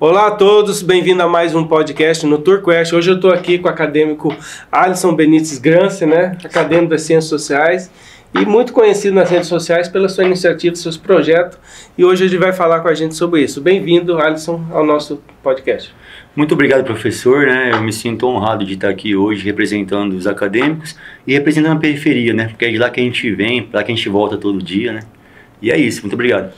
Olá a todos, bem-vindo a mais um podcast no TurQuest. Hoje eu estou aqui com o acadêmico Alisson Benites Grance, né? Acadêmico das Ciências Sociais e muito conhecido nas redes sociais pela sua iniciativa, seus projetos. E hoje ele vai falar com a gente sobre isso. Bem-vindo, Alisson, ao nosso podcast. Muito obrigado, professor, né? Eu me sinto honrado de estar aqui hoje representando os acadêmicos e representando a periferia, né? Porque é de lá que a gente vem, para lá que a gente volta todo dia, né? E é isso, muito obrigado.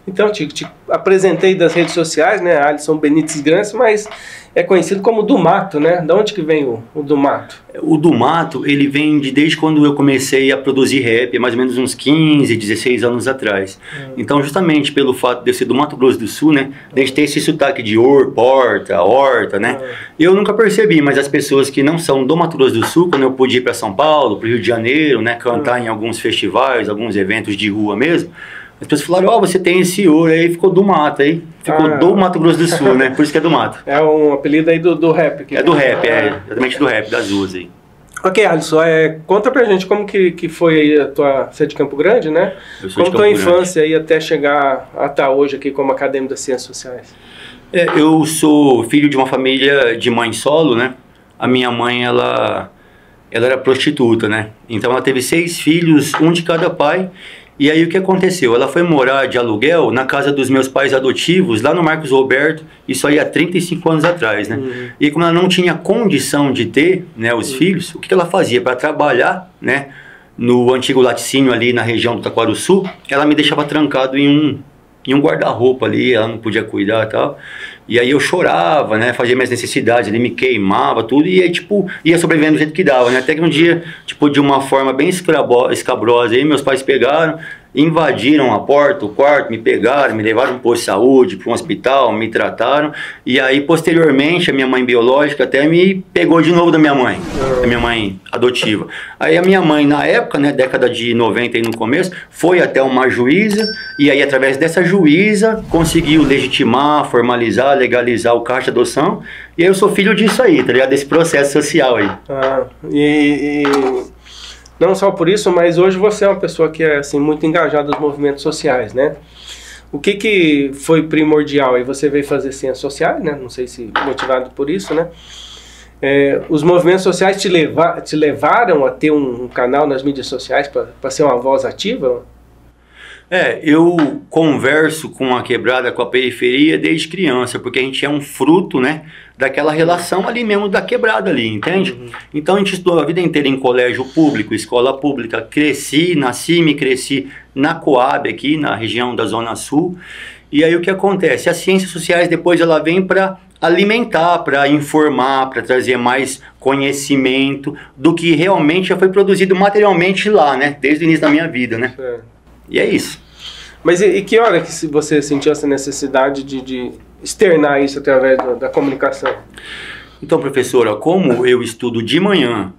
Então, te apresentei das redes sociais, né? Alisson Benites Grance, mas é conhecido como Do Mato, né? De onde que vem o Do Mato? O Do Mato, ele vem desde quando eu comecei a produzir rap, mais ou menos uns 15, 16 anos atrás. Então, justamente pelo fato de eu ser do Mato Grosso do Sul, né? De a gente ter esse sotaque de porta, horta, né? Eu nunca percebi, mas as pessoas que não são do Mato Grosso do Sul, quando eu pude ir para São Paulo, para o Rio de Janeiro, né? Cantar em alguns festivais, alguns eventos de rua mesmo, as pessoas falaram, ó, você tem esse ouro, aí ficou do mato, aí ficou do Mato Grosso do Sul, né? Por isso que é do mato. É um apelido aí do rap. É do rap, exatamente do rap, das ruas aí. Ok, Alisson, conta pra gente como que foi aí a tua... Você é de Campo Grande, né? Eu sou como tua infância aí até chegar até hoje aqui como acadêmico das Ciências Sociais? Eu sou filho de uma família de mãe solo, né? A minha mãe, ela era prostituta, né? Então ela teve 6 filhos, um de cada pai. E aí o que aconteceu? Ela foi morar de aluguel na casa dos meus pais adotivos, lá no Marcos Roberto, isso aí há 35 anos atrás, né? E como ela não tinha condição de ter, né, os filhos, o que ela fazia? Para trabalhar, né, no antigo laticínio ali na região do Taquarussu, ela me deixava trancado em um guarda-roupa ali, ela não podia cuidar e tal. E aí eu chorava, né, fazia minhas necessidades, ele me queimava, tudo, e aí, tipo, ia sobrevivendo do jeito que dava, né, até que um dia, tipo, de uma forma bem escabrosa, aí meus pais pegaram, invadiram a porta, o quarto, me pegaram, me levaram para um posto de saúde, para um hospital, me trataram, e aí, posteriormente, a minha mãe biológica até me pegou de novo da minha mãe adotiva. Aí a minha mãe, na época, né, década de 90 e no começo, foi até uma juíza, e aí, através dessa juíza, conseguiu legitimar, formalizar, legalizar o caixa de adoção, e aí eu sou filho disso aí, tá ligado? Desse processo social aí. Não só por isso, mas hoje você é uma pessoa que é assim, muito engajada nos movimentos sociais, né? O que foi primordial? E você veio fazer ciências sociais, né? Não sei se motivado por isso, né? Os movimentos sociais te levaram a ter um canal nas mídias sociais para ser uma voz ativa? Eu converso com a quebrada, com a periferia desde criança, porque a gente é um fruto, né, daquela relação ali mesmo da quebrada ali, entende? Então a gente estudou a vida inteira em colégio público, escola pública, nasci e me cresci na Coab aqui, na região da Zona Sul, e aí o que acontece? As ciências sociais depois ela vem para alimentar, para informar, para trazer mais conhecimento do que realmente já foi produzido materialmente lá, né, desde o início da minha vida, né? E é isso. Mas e que hora que você sentiu essa necessidade de externar isso através da comunicação? Então, professora, como eu estudo de manhã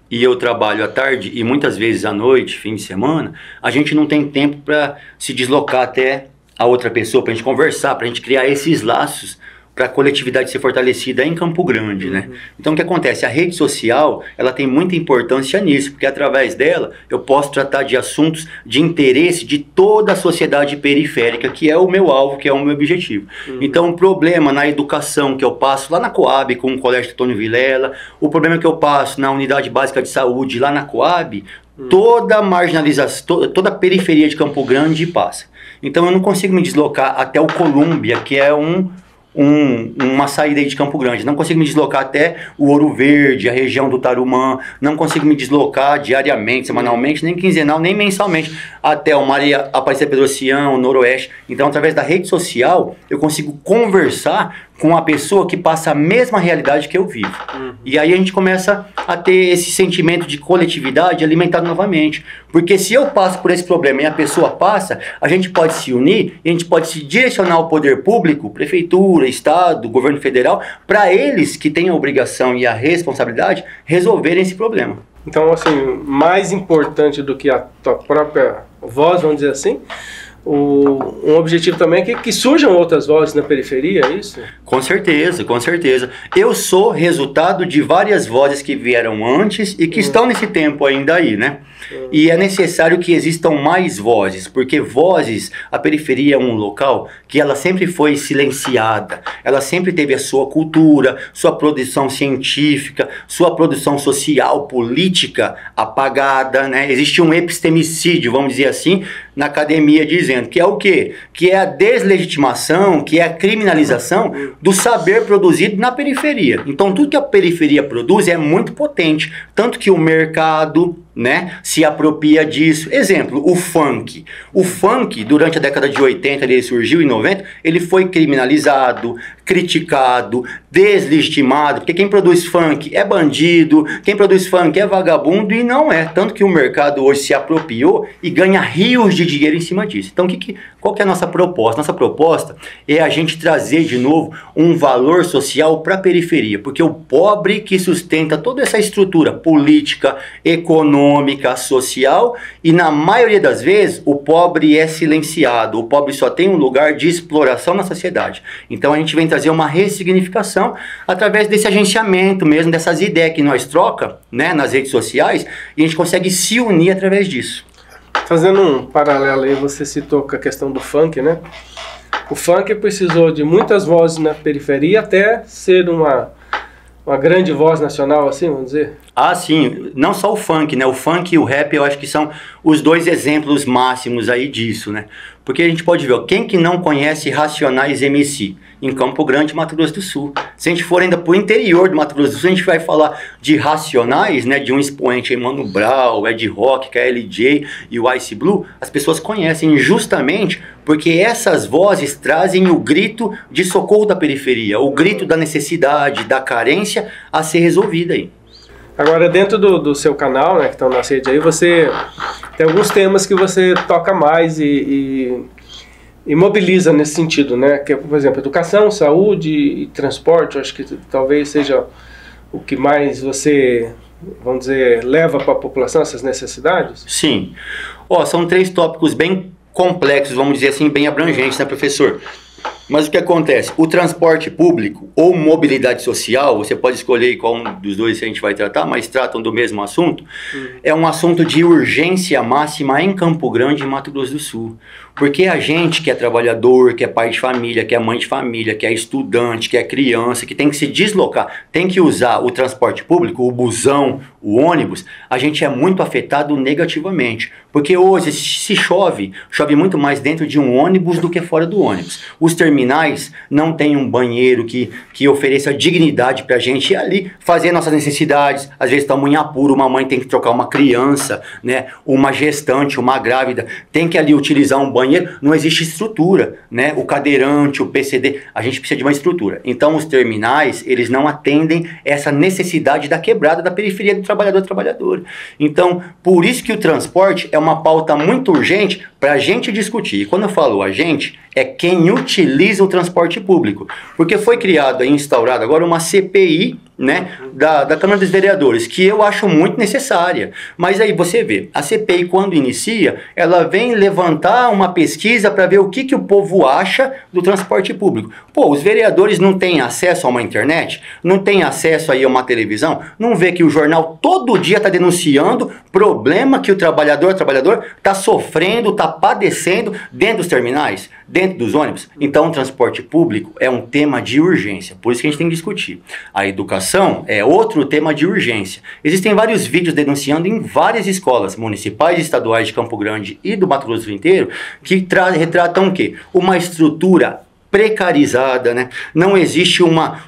e eu trabalho à tarde e muitas vezes à noite, fim de semana, a gente não tem tempo para se deslocar até a outra pessoa, para a gente conversar, para a gente criar esses laços para a coletividade ser fortalecida em Campo Grande, né? Então o que acontece? A rede social, ela tem muita importância nisso, porque através dela eu posso tratar de assuntos de interesse de toda a sociedade periférica, que é o meu alvo, que é o meu objetivo. Então o problema na educação que eu passo lá na Coab com o Colégio Antônio Vilela, o problema que eu passo na Unidade Básica de Saúde lá na Coab, toda a marginalização, toda a periferia de Campo Grande passa. Então eu não consigo me deslocar até o Colúmbia, que é uma saída aí de Campo Grande, não consigo me deslocar até o Ouro Verde, a região do Tarumã, não consigo me deslocar diariamente, semanalmente, nem quinzenal, nem mensalmente, até o Maria Aparecida Pedrocião, o Noroeste. Então, através da rede social, eu consigo conversar com uma pessoa que passa a mesma realidade que eu vivo. E aí a gente começa a ter esse sentimento de coletividade alimentado novamente. Porque se eu passo por esse problema e a pessoa passa, a gente pode se unir e a gente pode se direcionar ao poder público, prefeitura, estado, governo federal, para eles que têm a obrigação e a responsabilidade resolverem esse problema. Então, assim, mais importante do que a tua própria voz, vamos dizer assim, um objetivo também é que surjam outras vozes na periferia, é isso? Com certeza, com certeza. Eu sou resultado de várias vozes que vieram antes e que estão nesse tempo ainda aí, né? E é necessário que existam mais vozes, porque vozes, a periferia é um local que ela sempre foi silenciada, ela sempre teve a sua cultura, sua produção científica, sua produção social, política apagada, né? Existe um epistemicídio, vamos dizer assim, na academia dizendo que é o quê? Que é a deslegitimação, que é a criminalização do saber produzido na periferia. Então tudo que a periferia produz é muito potente, tanto que o mercado, né, se apropria disso. Exemplo, o funk. O funk, durante a década de 80, ele surgiu em 90, ele foi criminalizado, criticado, deslegitimado, porque quem produz funk é bandido, quem produz funk é vagabundo, e não é. Tanto que o mercado hoje se apropriou e ganha rios de dinheiro em cima disso. Então, qual que é a nossa proposta? Nossa proposta é a gente trazer de novo um valor social para a periferia, porque o pobre que sustenta toda essa estrutura política, econômica, social, e na maioria das vezes o pobre é silenciado, o pobre só tem um lugar de exploração na sociedade. Então a gente vem trazer uma ressignificação através desse agenciamento mesmo, dessas ideias que nós troca, né, nas redes sociais, e a gente consegue se unir através disso. Fazendo um paralelo aí, você citou com a questão do funk, né? O funk precisou de muitas vozes na periferia até ser uma grande voz nacional, assim, vamos dizer? Ah, sim. Não só o funk, né? O funk e o rap, eu acho que são os dois exemplos máximos aí disso, né? Porque a gente pode ver, ó, quem que não conhece Racionais MC? Em Campo Grande, Mato Grosso do Sul. Se a gente for ainda pro interior do Mato Grosso do Sul, a gente vai falar de Racionais, né? De um expoente aí, Mano Brown, Ed Rock, KLJ e o Ice Blue. As pessoas conhecem justamente porque essas vozes trazem o grito de socorro da periferia, o grito da necessidade, da carência a ser resolvida aí. Agora, dentro do seu canal, né, que estão na rede aí, você tem alguns temas que você toca mais e mobiliza nesse sentido, né? Que é, por exemplo, educação, saúde e transporte. Eu acho que talvez seja o que mais você, vamos dizer, leva para a população, essas necessidades? Sim. Ó, são 3 tópicos bem complexos, vamos dizer assim, bem abrangentes, né, professor? Mas o que acontece? O transporte público ou mobilidade social, você pode escolher qual um dos dois a gente vai tratar, mas tratam do mesmo assunto, é um assunto de urgência máxima em Campo Grande e Mato Grosso do Sul. Porque a gente que é trabalhador, que é pai de família, que é mãe de família, que é estudante, que é criança, que tem que se deslocar, tem que usar o transporte público, o busão, o ônibus, a gente é muito afetado negativamente. Porque hoje, se chove muito mais dentro de um ônibus do que fora do ônibus. Os terminais não têm um banheiro que ofereça dignidade pra gente ir ali fazer nossas necessidades. Às vezes estamos em apuro, uma mãe tem que trocar uma criança, né? Uma gestante, uma grávida, tem que ali utilizar um banheiro, não existe estrutura, né? O cadeirante, o PCD, a gente precisa de uma estrutura. Então os terminais, eles não atendem essa necessidade da quebrada da periferia do trabalhador e trabalhadora. Então, por isso que o transporte é uma pauta muito urgente para a gente discutir. E quando eu falo a gente, é quem utiliza o transporte público. Porque foi criado e instaurado agora uma CPI, né, da Câmara dos Vereadores, que eu acho muito necessária. Mas aí você vê, a CPI quando inicia, ela vem levantar uma pesquisa para ver o que o povo acha do transporte público. Pô, os vereadores não têm acesso a uma internet, não têm acesso aí a uma televisão, não vê que o jornal todo dia está denunciando problema que o trabalhador está sofrendo, está padecendo dentro dos terminais, dentro dos ônibus. Então o transporte público é um tema de urgência, por isso que a gente tem que discutir. A educação é outro tema de urgência. Existem vários vídeos denunciando em várias escolas municipais e estaduais de Campo Grande e do Mato Grosso inteiro que retratam o quê? Uma estrutura precarizada, né? Não existe uma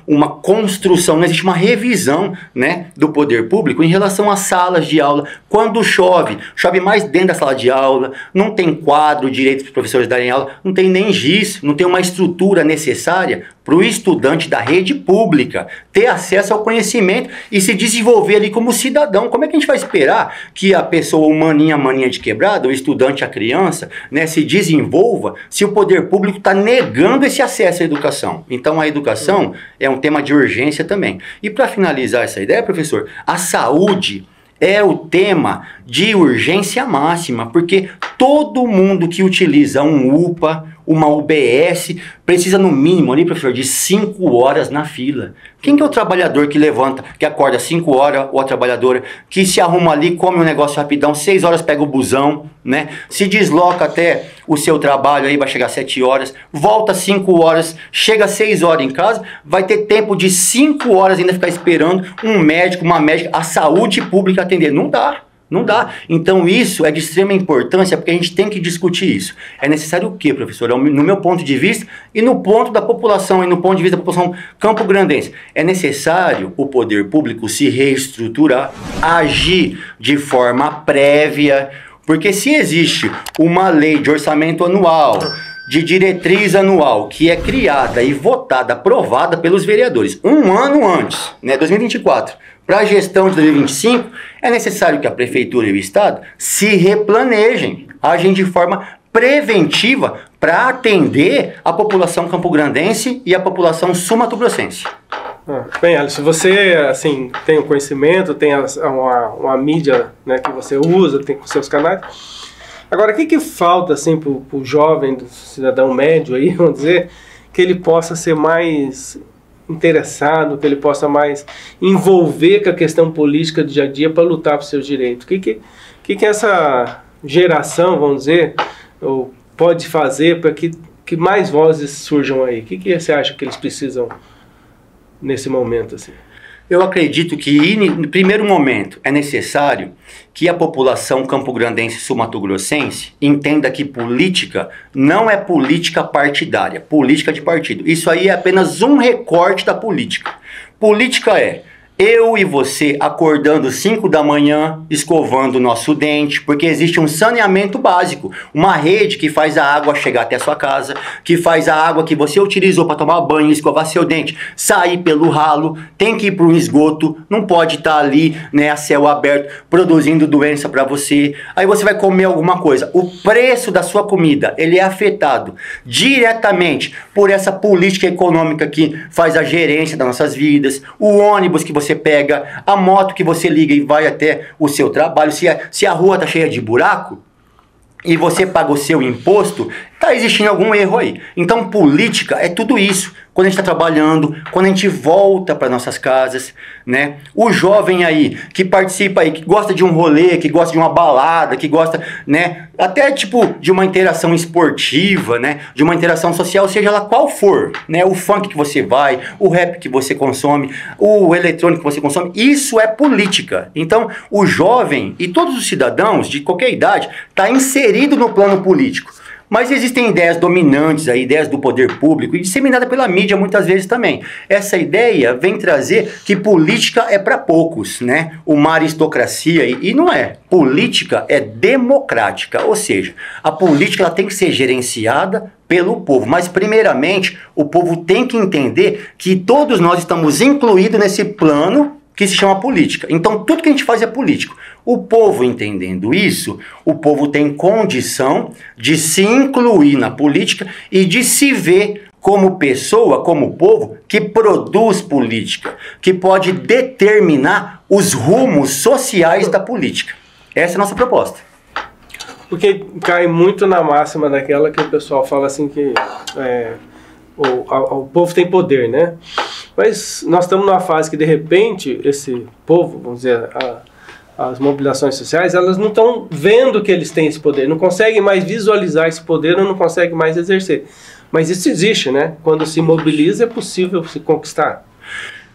construção, não existe uma revisão, né, do poder público em relação às salas de aula. Quando chove mais dentro da sala de aula, não tem quadro direito para os professores darem aula, não tem nem giz, não tem uma estrutura necessária para o estudante da rede pública ter acesso ao conhecimento e se desenvolver ali como cidadão. Como é que a gente vai esperar que a pessoa, o maninha de quebrada, o estudante, a criança, né, se desenvolva se o poder público está negando esse acesso à educação? Então a educação é um tema de urgência também. E para finalizar essa ideia, professor, a saúde é o tema de urgência máxima, porque todo mundo que utiliza um UPA, uma UBS, precisa no mínimo ali, professor, de 5 horas na fila. Quem que é o trabalhador que levanta, que acorda 5 horas, ou a trabalhadora que se arruma ali, come um negócio rapidão, 6 horas pega o busão, né? Se desloca até o seu trabalho, aí vai chegar 7 horas, volta 5 horas, chega 6 horas em casa, vai ter tempo de 5 horas ainda ficar esperando um médico, uma médica, a saúde pública atender. Não dá. Não dá. Então isso é de extrema importância, porque a gente tem que discutir isso. É necessário o quê, professor? No meu ponto de vista e no ponto da população, e no ponto de vista da população campograndense, é necessário o poder público se reestruturar, agir de forma prévia, porque se existe uma lei de orçamento anual, de diretriz anual, que é criada e votada, aprovada pelos vereadores, um ano antes, né, 2024, para a gestão de 2025, é necessário que a Prefeitura e o Estado se replanejem, agem de forma preventiva para atender a população campograndense e a população sul-mato-grossense. Bem, Alisson, você assim, tem o conhecimento, tem uma mídia, né, que você usa, tem com seus canais. Agora, o que falta assim, para o jovem, do cidadão médio, aí, vamos dizer, que ele possa ser mais interessado, que ele possa mais envolver com a questão política do dia a dia para lutar por seus direitos? O que essa geração, vamos dizer, ou pode fazer para que mais vozes surjam aí? O que você acha que eles precisam nesse momento, assim? Eu acredito que, no primeiro momento, é necessário que a população campograndense sul-mato-grossense entenda que política não é política partidária, política de partido. Isso aí é apenas um recorte da política. Política é eu e você acordando 5 da manhã, escovando o nosso dente, porque existe um saneamento básico, uma rede que faz a água chegar até a sua casa, que faz a água que você utilizou para tomar banho, escovar seu dente, sair pelo ralo, tem que ir para um esgoto, não pode estar ali, né, a céu aberto, produzindo doença para você. Aí você vai comer alguma coisa. O preço da sua comida, ele é afetado diretamente por essa política econômica que faz a gerência das nossas vidas, o ônibus que você pega, a moto que você liga e vai até o seu trabalho, se a rua está cheia de buraco e você paga o seu imposto, está existindo algum erro aí. Então política é tudo isso. Quando a gente está trabalhando, quando a gente volta para nossas casas, né? O jovem aí, que participa aí, que gosta de um rolê, que gosta de uma balada, que gosta, né? Até tipo de uma interação esportiva, né? De uma interação social, seja lá qual for, né? O funk que você vai, o rap que você consome, o eletrônico que você consome, isso é política. Então, o jovem e todos os cidadãos de qualquer idade está inserido no plano político. Mas existem ideias dominantes, aí, ideias do poder público, e disseminada pela mídia muitas vezes também. Essa ideia vem trazer que política é para poucos, né? Uma aristocracia, e não é. Política é democrática, ou seja, a política ela tem que ser gerenciada pelo povo. Mas, primeiramente, o povo tem que entender que todos nós estamos incluídos nesse plano que se chama política. Então, tudo que a gente faz é político. O povo entendendo isso, o povo tem condição de se incluir na política e de se ver como pessoa, como povo, que produz política, que pode determinar os rumos sociais da política. Essa é a nossa proposta. Porque cai muito na máxima daquela que o pessoal fala assim que o povo tem poder, né? Mas nós estamos numa fase que, de repente, esse povo, vamos dizer, as mobilizações sociais, elas não estão vendo que eles têm esse poder, não conseguem mais visualizar esse poder, ou não conseguem mais exercer. Mas isso existe, né? Quando se mobiliza, é possível se conquistar.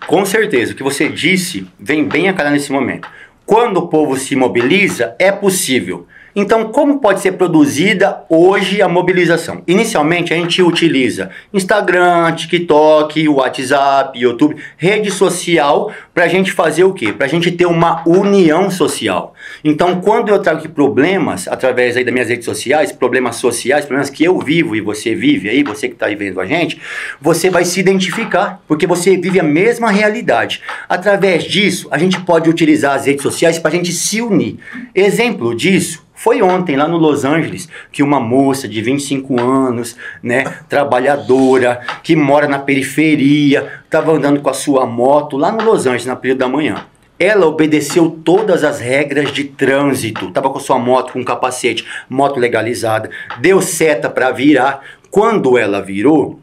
Com certeza, o que você disse vem bem a calhar nesse momento. Quando o povo se mobiliza, é possível. Então, como pode ser produzida hoje a mobilização? Inicialmente, a gente utiliza Instagram, TikTok, WhatsApp, YouTube, rede social, para a gente fazer o quê? Para a gente ter uma união social. Então, quando eu trago aqui problemas, através aí das minhas redes sociais, problemas que eu vivo e você vive aí, você que está aí vendo a gente, você vai se identificar, porque você vive a mesma realidade. Através disso, a gente pode utilizar as redes sociais para a gente se unir. Exemplo disso foi ontem, lá no Los Angeles, que uma moça de 25 anos, né, trabalhadora, que mora na periferia, estava andando com a sua moto lá no Los Angeles, na período da manhã. ela obedeceu todas as regras de trânsito. Estava com sua moto com capacete, moto legalizada, deu seta para virar. Quando ela virou,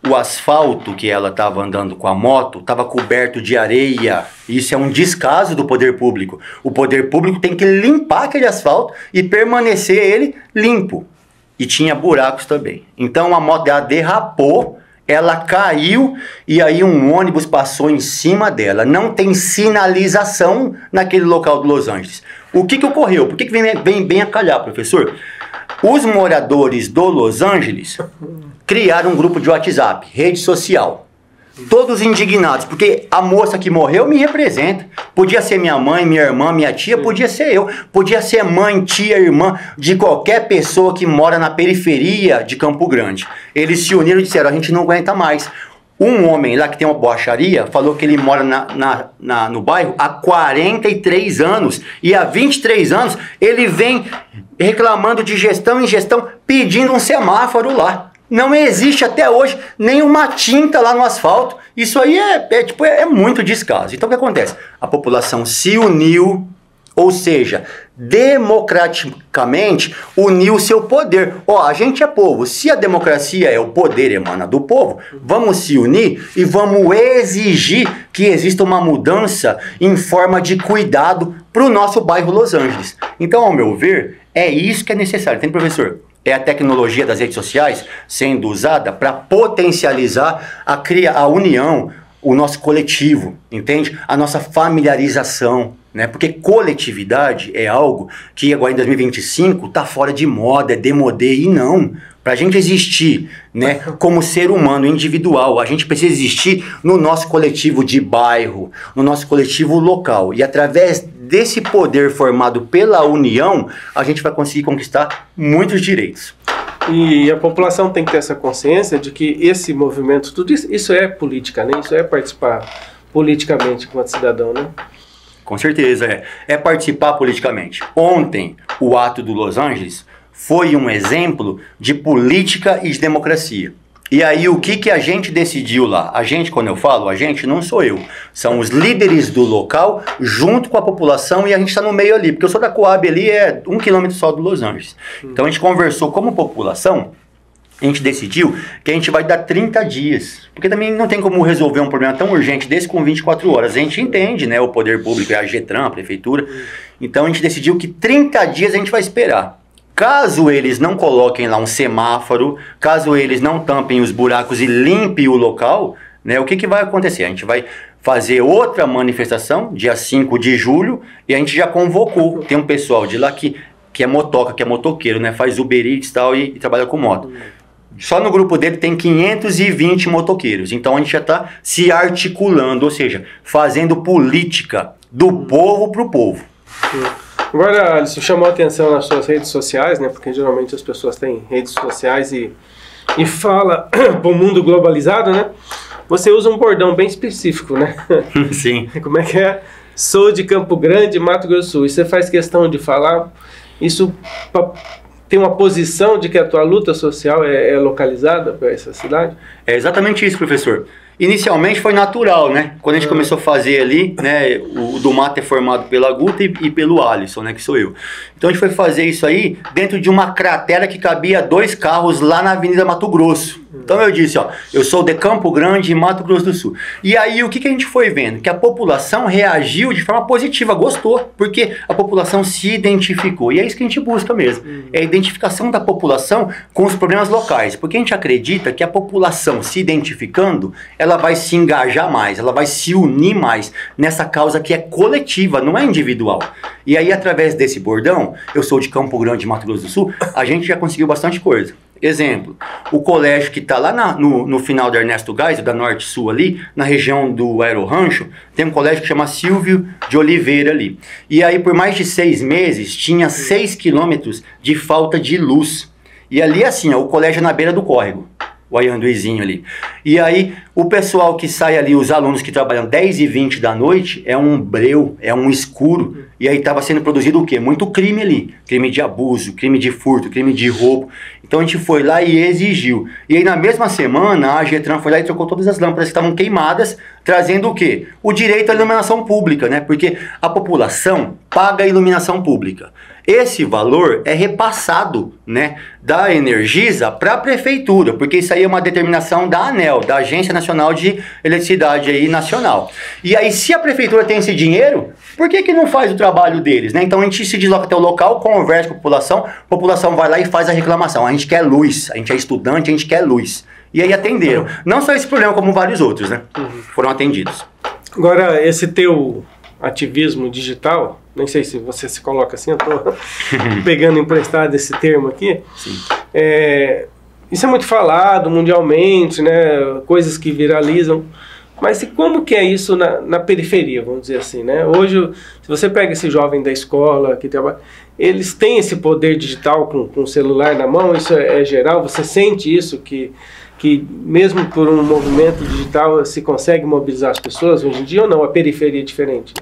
o asfalto que ela estava andando com a moto estava coberto de areia. Isso é um descaso do poder público. O poder público tem que limpar aquele asfalto e permanecer ele limpo. E tinha buracos também. Então a moto dela derrapou, ela caiu e aí um ônibus passou em cima dela. Não tem sinalização naquele local de Los Angeles. O que ocorreu? Por que vem bem a calhar, professor? Os moradores do Los Angeles criaram um grupo de WhatsApp, rede social. Todos indignados, porque a moça que morreu me representa. Podia ser minha mãe, minha irmã, minha tia, podia ser eu. Podia ser mãe, tia, irmã de qualquer pessoa que mora na periferia de Campo Grande. Eles se uniram e disseram, a gente não aguenta mais. Um homem lá que tem uma borracharia falou que ele mora no bairro há 43 anos. E há 23 anos ele vem reclamando de gestão em gestão, pedindo um semáforo lá. Não existe até hoje nenhuma tinta lá no asfalto. Isso aí é muito descaso. Então o que acontece? A população se uniu, ou seja, democraticamente uniu seu poder. A gente é povo. Se a democracia é o poder emana do povo, vamos se unir e vamos exigir que exista uma mudança em forma de cuidado para o nosso bairro Los Angeles. Então, ao meu ver, é isso que é necessário. Tem, professor? É a tecnologia das redes sociais sendo usada para potencializar a união, o nosso coletivo, entende? A nossa familiarização, né? Porque coletividade é algo que agora em 2025 está fora de moda, é demodé, e não. Para a gente existir, né, como ser humano individual, a gente precisa existir no nosso coletivo de bairro, no nosso coletivo local. E através desse poder formado pela união, a gente vai conseguir conquistar muitos direitos. E a população tem que ter essa consciência de que esse movimento, tudo isso é política, né? Isso é participar politicamente enquanto cidadão, né? Com certeza, é participar politicamente. Ontem, o ato do Los Angeles foi um exemplo de política e de democracia. E aí, o que a gente decidiu lá? A gente, quando eu falo, a gente não sou eu. São os líderes do local, junto com a população, e a gente está no meio ali. Porque eu sou da Coab ali, é 1 quilômetro só do Los Angeles. Então, a gente conversou como população, a gente decidiu que a gente vai dar 30 dias. Porque também não tem como resolver um problema tão urgente desse com 24 horas. A gente entende, né? O poder público, a Getran, a prefeitura. Então, a gente decidiu que 30 dias a gente vai esperar. Caso eles não coloquem lá um semáforo, caso eles não tampem os buracos e limpem o local, né, o que vai acontecer? A gente vai fazer outra manifestação, dia 5 de julho, e a gente já convocou. Tem um pessoal de lá que é motoca, que é motoqueiro, né, faz Uber Eats e trabalha com moto. Só no grupo dele tem 520 motoqueiros. Então a gente já está se articulando, ou seja, fazendo política do povo para o povo. Agora, Alisson, chamou a atenção nas suas redes sociais, né? Porque geralmente as pessoas têm redes sociais e fala para o mundo globalizado, né? Você usa um bordão bem específico, né? Sim. Como é que é? Sou de Campo Grande, Mato Grosso do Sul. E você faz questão de falar isso tem uma posição de que a tua luta social é localizada para essa cidade? É exatamente isso, professor. Inicialmente foi natural, né? Quando a gente começou a fazer ali, né? O do mato é formado pela Guta e pelo Alisson, né? Que sou eu. Então a gente foi fazer isso aí dentro de uma cratera que cabia 2 carros lá na Avenida Mato Grosso. Então eu disse, ó, eu sou de Campo Grande, Mato Grosso do Sul. E aí o que a gente foi vendo? Que a população reagiu de forma positiva, gostou, porque a população se identificou. E é isso que a gente busca mesmo, é a identificação da população com os problemas locais. Porque a gente acredita que a população se identificando, ela vai se engajar mais, ela vai se unir mais nessa causa que é coletiva, não é individual. E aí através desse bordão, eu sou de Campo Grande, Mato Grosso do Sul, a gente já conseguiu bastante coisa. Exemplo, o colégio que está lá no final da Ernesto Geisel, da Norte Sul ali, na região do Aerorancho, tem um colégio que chama Silvio de Oliveira ali. E aí por mais de 6 meses tinha 6 quilômetros de falta de luz. E ali assim, ó, o colégio é na beira do córrego, o Aianduizinho ali. E aí o pessoal que sai ali, os alunos que trabalham 10 e 20 da noite, é um breu, é um escuro. E aí estava sendo produzido o quê? Muito crime ali. Crime de abuso, crime de furto, crime de roubo. Então a gente foi lá e exigiu. E aí na mesma semana a Getran foi lá e trocou todas as lâmpadas que estavam queimadas, trazendo o quê? O direito à iluminação pública, né? Porque a população paga a iluminação pública. Esse valor é repassado, né, da Energisa para a prefeitura, porque isso aí é uma determinação da ANEEL, da Agência Nacional de Eletricidade aí nacional. E aí, se a prefeitura tem esse dinheiro, por que não faz o trabalho deles, né? Então a gente se desloca até o local, conversa com a população vai lá e faz a reclamação. A gente quer luz, a gente é estudante, a gente quer luz. E aí atenderam. Não só esse problema, como vários outros, né? Foram atendidos. Agora, esse teu ativismo digital, nem sei se você se coloca assim, eu estou pegando emprestado esse termo aqui. Sim. Isso é muito falado mundialmente, né? Coisas que viralizam. Mas e como que é isso na periferia, vamos dizer assim, né? Hoje, se você pega esse jovem da escola que trabalha, eles têm esse poder digital com o celular na mão, isso é geral? Você sente isso, que mesmo por um movimento digital se consegue mobilizar as pessoas hoje em dia ou não? A periferia é diferente?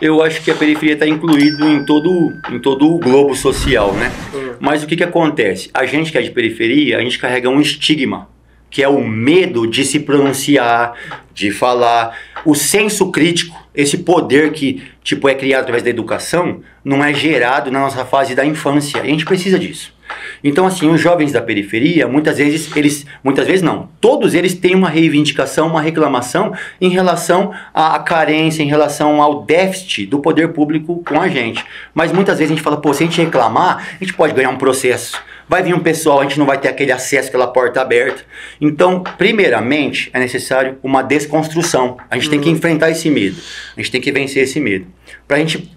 Eu acho que a periferia está incluído em todo o globo social, né? Mas o que acontece? A gente que é de periferia, a gente carrega um estigma, que é o medo de se pronunciar, de falar. O senso crítico, esse poder que é criado através da educação, não é gerado na nossa fase da infância. E a gente precisa disso. Então, assim, os jovens da periferia, muitas vezes não, todos eles têm uma reivindicação, uma reclamação em relação à carência, em relação ao déficit do poder público com a gente. Mas muitas vezes a gente fala, pô, se a gente reclamar, a gente pode ganhar um processo. Vai vir um pessoal, a gente não vai ter aquele acesso, aquela porta aberta. Então, primeiramente, é necessário uma desconstrução. A gente tem que enfrentar esse medo. A gente tem que vencer esse medo. Para a gente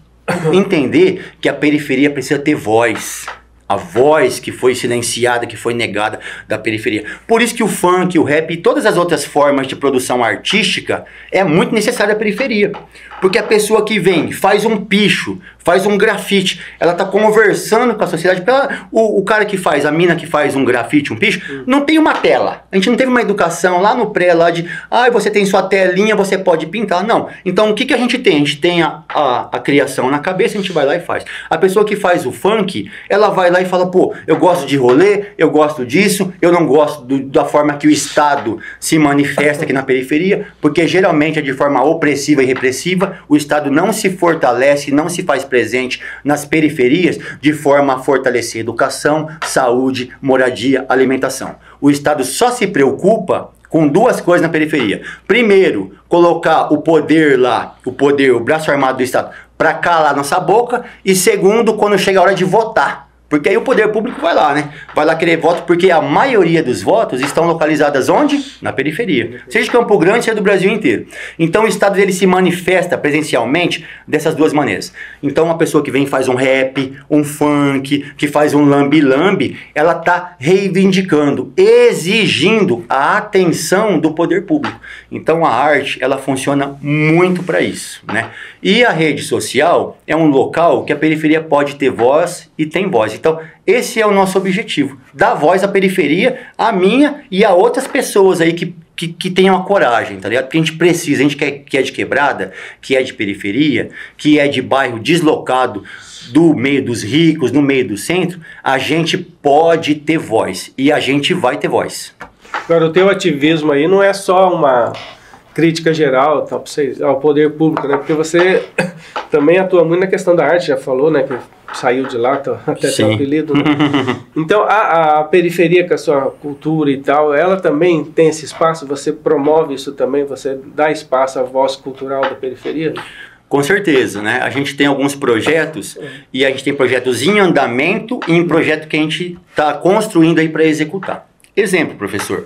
entender que a periferia precisa ter voz. A voz que foi silenciada, que foi negada da periferia. Por isso que o funk, o rap e todas as outras formas de produção artística é muito necessária à periferia. Porque a pessoa que vem, faz um picho, faz um grafite, ela está conversando com a sociedade. O cara que faz, a mina que faz um grafite, um picho, não tem uma tela. A gente não teve uma educação lá no pré, lá de, você tem sua telinha, você pode pintar. Não. Então o que a gente tem? A gente tem a criação na cabeça, a gente vai lá e faz. A pessoa que faz o funk, ela vai lá e fala, pô, eu gosto de rolê, eu gosto disso, eu não gosto da forma que o Estado se manifesta aqui na periferia, porque geralmente é de forma opressiva e repressiva. O Estado não se fortalece, não se faz presente nas periferias de forma a fortalecer educação, saúde, moradia, alimentação. O Estado só se preocupa com duas coisas na periferia. Primeiro, colocar o poder lá, o braço armado do Estado, para calar nossa boca. E segundo, quando chega a hora de votar. Porque aí o poder público vai lá, né? Vai lá querer voto, porque a maioria dos votos estão localizadas onde? Na periferia. Seja de Campo Grande, seja do Brasil inteiro. Então o Estado ele se manifesta presencialmente dessas duas maneiras. Então uma pessoa que vem e faz um rap, um funk, que faz um lambi-lambi, ela está reivindicando, exigindo a atenção do poder público. Então a arte, ela funciona muito para isso, né? E a rede social é um local que a periferia pode ter voz e tem voz. Então, esse é o nosso objetivo. Dar voz à periferia, a minha e a outras pessoas aí que tenham a coragem, tá ligado? Porque a gente precisa, a gente que é de quebrada, que é de periferia, que é de bairro deslocado, do meio dos ricos, no meio do centro, a gente pode ter voz. E a gente vai ter voz. Agora, o teu ativismo aí não é só uma crítica geral ao poder público, né? Porque você também atua muito na questão da arte, já falou, né? Que saiu de lá, até tem apelido, né? Então, a periferia com a sua cultura e tal, ela também tem esse espaço? Você promove isso também? Você dá espaço à voz cultural da periferia? Com certeza, né? A gente tem alguns projetos e a gente tem projetos em andamento e em projeto que a gente está construindo aí para executar. Exemplo, professor,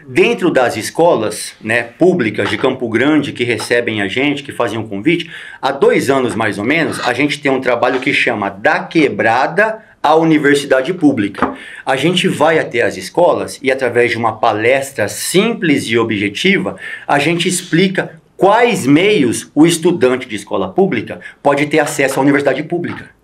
dentro das escolas, né, públicas de Campo Grande que recebem a gente, que fazem um convite, há 2 anos mais ou menos, a gente tem um trabalho que chama Da Quebrada à Universidade Pública. A gente vai até as escolas e através de uma palestra simples e objetiva, a gente explica quais meios o estudante de escola pública pode ter acesso à universidade pública.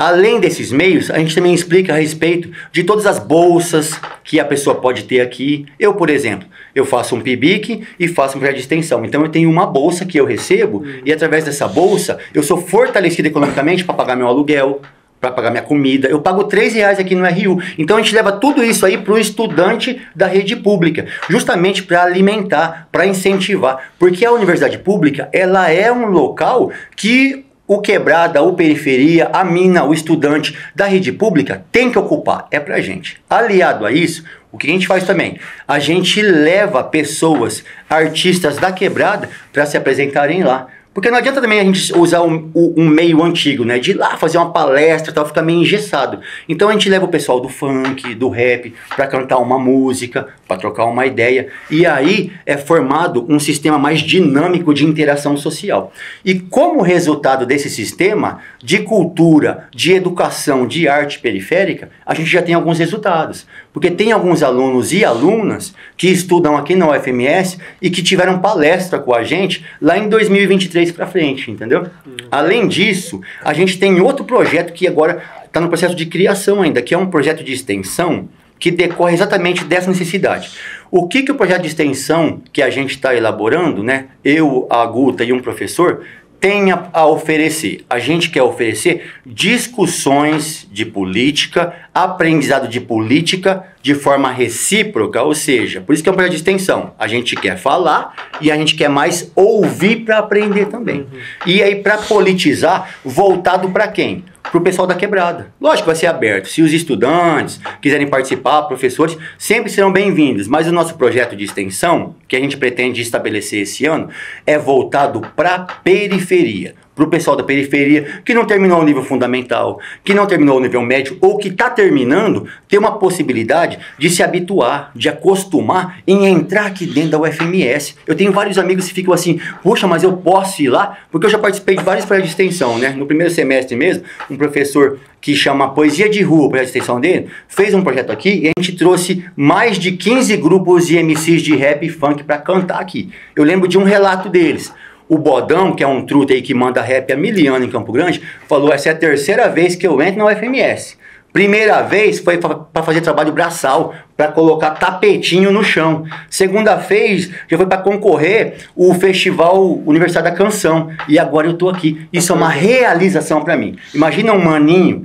Além desses meios, a gente também explica a respeito de todas as bolsas que a pessoa pode ter aqui. Eu, por exemplo, eu faço um PIBIC e faço um projeto de extensão. Então eu tenho uma bolsa que eu recebo e através dessa bolsa eu sou fortalecido economicamente para pagar meu aluguel, para pagar minha comida. Eu pago R$3 aqui no RU. Então a gente leva tudo isso aí para o estudante da rede pública, justamente para alimentar, para incentivar. Porque a universidade pública, ela é um local que o quebrada, o periferia, a mina, o estudante da rede pública tem que ocupar. É pra gente. Aliado a isso, o que a gente faz também? A gente leva pessoas, artistas da quebrada, para se apresentarem lá. Porque não adianta também a gente usar um meio antigo, né? De ir lá fazer uma palestra e tal, fica meio engessado. Então a gente leva o pessoal do funk, do rap, para cantar uma música, para trocar uma ideia. E aí é formado um sistema mais dinâmico de interação social. E como resultado desse sistema de cultura, de educação, de arte periférica, a gente já tem alguns resultados. Porque tem alguns alunos e alunas que estudam aqui na UFMS e que tiveram palestra com a gente lá em 2023 para frente, entendeu? Além disso, a gente tem outro projeto que agora está no processo de criação ainda, que é um projeto de extensão que decorre exatamente dessa necessidade. O que o projeto de extensão que a gente está elaborando, né? Eu, a Guta e um professor, tem a oferecer. A gente quer oferecer discussões de política, aprendizado de política de forma recíproca, ou seja, por isso que é um projeto de extensão. A gente quer falar e a gente quer mais ouvir para aprender também. E aí para politizar, voltado para quem? Para o pessoal da quebrada. Lógico que vai ser aberto. Se os estudantes quiserem participar, professores, sempre serão bem-vindos. Mas o nosso projeto de extensão, que a gente pretende estabelecer esse ano, é voltado para a periferia. Para o pessoal da periferia que não terminou o nível fundamental, que não terminou o nível médio ou que está terminando, ter uma possibilidade de se habituar, de acostumar em entrar aqui dentro da UFMS. Eu tenho vários amigos que ficam assim, poxa, mas eu posso ir lá? Porque eu já participei de vários projetos de extensão, né? No primeiro semestre mesmo, um professor que chama Poesia de Rua, o projeto de extensão dele, fez um projeto aqui e a gente trouxe mais de 15 grupos de MCs de rap e funk para cantar aqui. Eu lembro de um relato deles. O Bodão, que é um truta aí que manda rap há 1000 anos em Campo Grande, falou, essa é a terceira vez que eu entro na UFMS. Primeira vez foi para fazer trabalho braçal, para colocar tapetinho no chão. Segunda vez já foi para concorrer o Festival Universidade da Canção. E agora eu tô aqui. Isso é uma realização para mim. Imagina um maninho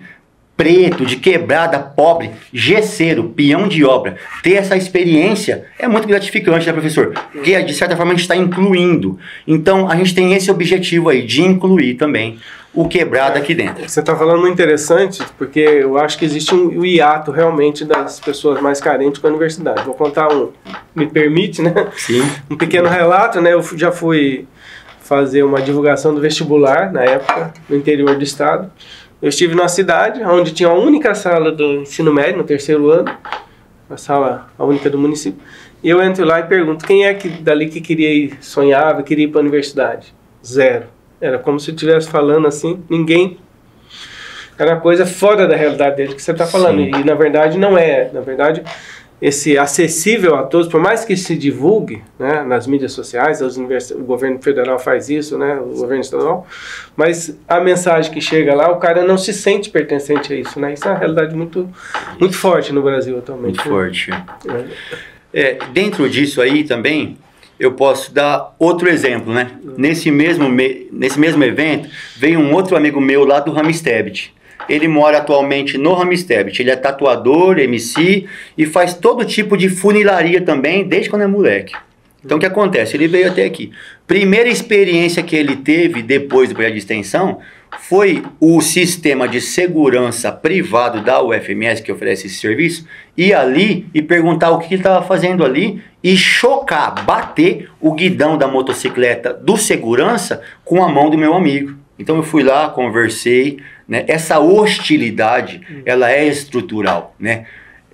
preto, de quebrada, pobre, gesseiro, peão de obra. Ter essa experiência é muito gratificante, né, professor? Porque, de certa forma, a gente está incluindo. Então, a gente tem esse objetivo aí, de incluir também o quebrado aqui dentro. Você está falando muito interessante, porque eu acho que existe um hiato realmente das pessoas mais carentes com a universidade. Vou contar me permite, né? Sim. Um pequeno relato, né? Eu já fui fazer uma divulgação do vestibular, na época, no interior do estado. Eu estive numa cidade onde tinha a única sala do ensino médio, no 3º ano, a única do município. E eu entro lá e pergunto, quem é que dali que queria ir, sonhava, queria ir para a universidade? Zero. Era como se eu estivesse falando assim, ninguém. Era uma coisa fora da realidade dele que você está falando. Sim. E na verdade não é. Na verdade, esse acessível a todos, por mais que se divulgue, né, nas mídias sociais, o governo federal faz isso, né, o governo estadual, mas a mensagem que chega lá, o cara não se sente pertencente a isso, né? Isso é uma realidade muito forte no Brasil atualmente. Muito forte. Dentro disso aí também, eu posso dar outro exemplo, né? Nesse mesmo evento, veio um outro amigo meu lá do Ramstebit. Ele mora atualmente no Ramstebit. Ele é tatuador, MC e faz todo tipo de funilaria também, desde quando é moleque. Então o que acontece? Ele veio até aqui. Primeira experiência que ele teve depois do projeto de extensão foi o sistema de segurança privado da UFMS, que oferece esse serviço, ir ali e perguntar o que ele estava fazendo ali e chocar, bater o guidão da motocicleta do segurança com a mão do meu amigo. Então eu fui lá, conversei, né? Essa hostilidade, ela é estrutural, né?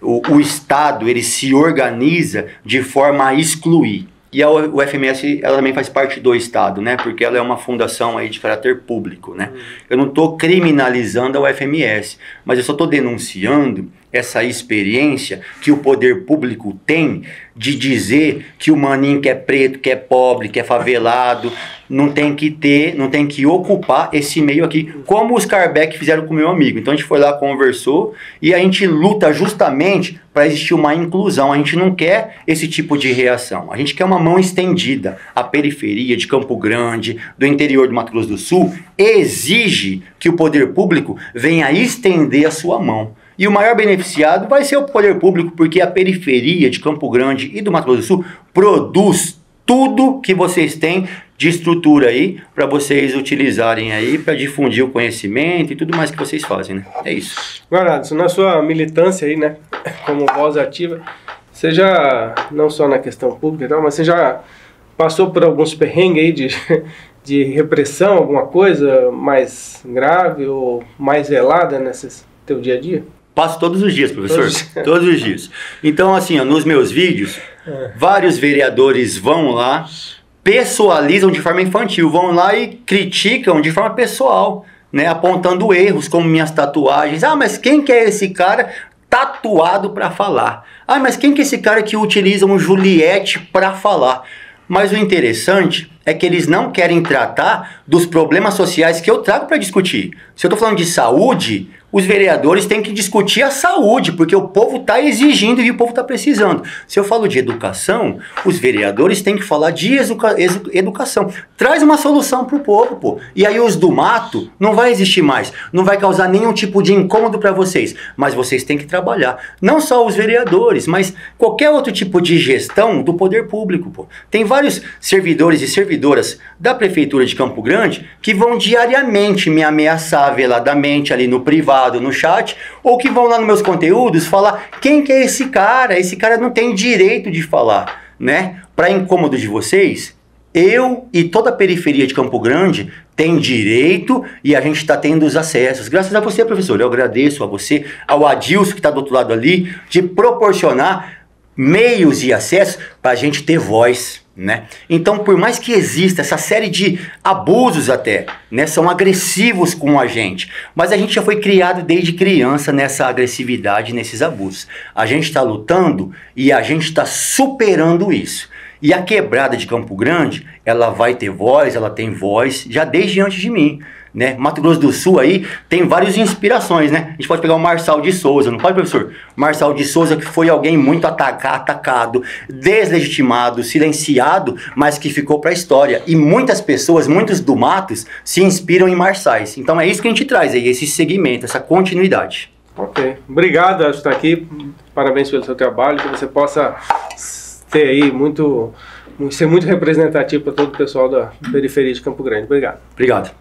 O Estado, ele se organiza de forma a excluir. E a UFMS, ela também faz parte do Estado, né? Porque ela é uma fundação aí de caráter público, né? Eu não estou criminalizando a UFMS, mas eu só estou denunciando essa experiência que o poder público tem de dizer que o maninho que é preto, que é pobre, que é favelado, não tem que ocupar esse meio aqui, como os Kardec fizeram com o meu amigo. Então a gente foi lá, conversou, e a gente luta justamente para existir uma inclusão. A gente não quer esse tipo de reação, a gente quer uma mão estendida. A periferia de Campo Grande, do interior do Mato Grosso do Sul, exige que o poder público venha estender a sua mão. E o maior beneficiado vai ser o poder público, porque a periferia de Campo Grande e do Mato Grosso do Sul produz tudo que vocês têm de estrutura aí, para vocês utilizarem aí, para difundir o conhecimento e tudo mais que vocês fazem, né? É isso. Agora, Adson, na sua militância aí, né, como voz ativa, você já, não só na questão pública e tal, mas você já passou por alguns perrengues aí de repressão, alguma coisa mais grave ou mais velada nesse teu dia a dia? Passo todos os dias, professor. Todos os dias. Então, assim, ó, nos meus vídeos, vários vereadores vão lá, pessoalizam de forma infantil, vão lá e criticam de forma pessoal, né, apontando erros, como minhas tatuagens. Ah, mas quem que é esse cara tatuado para falar? Ah, mas quem que é esse cara que utiliza um Juliette para falar? Mas o interessante é que eles não querem tratar dos problemas sociais que eu trago para discutir. Se eu estou falando de saúde, os vereadores têm que discutir a saúde, porque o povo está exigindo e o povo está precisando. Se eu falo de educação, os vereadores têm que falar de educação. Traz uma solução para o povo, pô. E aí os do mato não vai existir mais. Não vai causar nenhum tipo de incômodo para vocês. Mas vocês têm que trabalhar. Não só os vereadores, mas qualquer outro tipo de gestão do poder público, pô. Tem vários servidores e servidoras da Prefeitura de Campo Grande que vão diariamente me ameaçar veladamente ali no privado, no chat, ou que vão lá nos meus conteúdos falar quem que é esse cara não tem direito de falar, né? Para incômodo de vocês, eu e toda a periferia de Campo Grande tem direito e a gente está tendo os acessos. Graças a você, professor, eu agradeço a você, ao Adilson que está do outro lado ali, de proporcionar meios e acessos para a gente ter voz, né? Então, por mais que exista essa série de abusos até, né, são agressivos com a gente, mas a gente já foi criado desde criança nessa agressividade, nesses abusos. A gente está lutando e a gente está superando isso. E a quebrada de Campo Grande, ela vai ter voz, ela tem voz já desde antes de mim, né? Mato Grosso do Sul aí tem várias inspirações, né? A gente pode pegar o Marçal de Souza, não pode, professor? Marçal de Souza, que foi alguém muito atacado, deslegitimado, silenciado, mas que ficou para a história. E muitas pessoas, muitos do Matos, se inspiram em Marçais. Então é isso que a gente traz aí, esse segmento, essa continuidade. Ok. Obrigado por estar aqui. Parabéns pelo seu trabalho, que você possa ter aí ser muito representativo para todo o pessoal da periferia de Campo Grande. Obrigado. Obrigado.